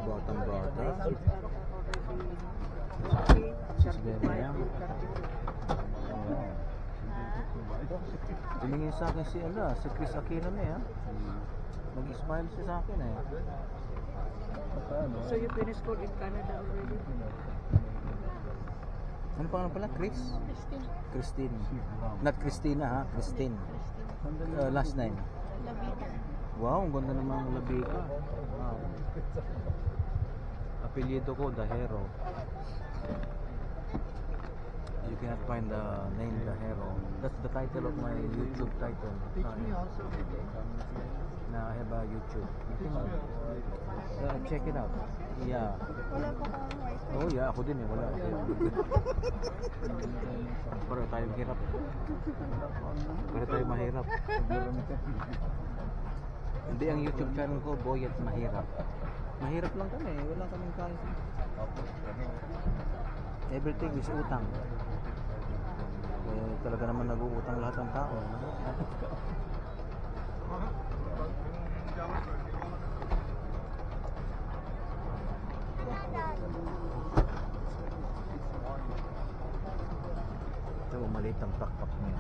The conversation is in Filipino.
Batang bata. She's very young. Tumingin sa akin si Chris Aquino na eh. Nag-smile siya sa akin eh. So you finished school in Canada already? Ano pangalan pala? Chris? Christine. Christine. Not Christina ha? Christine. Last name. Lavita. Wow, ang ganda namang Labika. Wow. Apelyido ko, Dahero. You cannot find the name Dahero. That's the title of my YouTube title. Now I have a YouTube. You can check it out. Yeah. Wala pa kang wifi. Oh yeah, ako din eh. Wala. Pero tayo hirap. Pero tayo mahirap. Hindi, ang YouTube channel ko, Boy at Mahirap. Mahirap lang kami. Wala kaming kaya. Everything is utang. Eh, talaga naman nag-uutang lahat ng tao. Ito, maliit ang pakpak niya.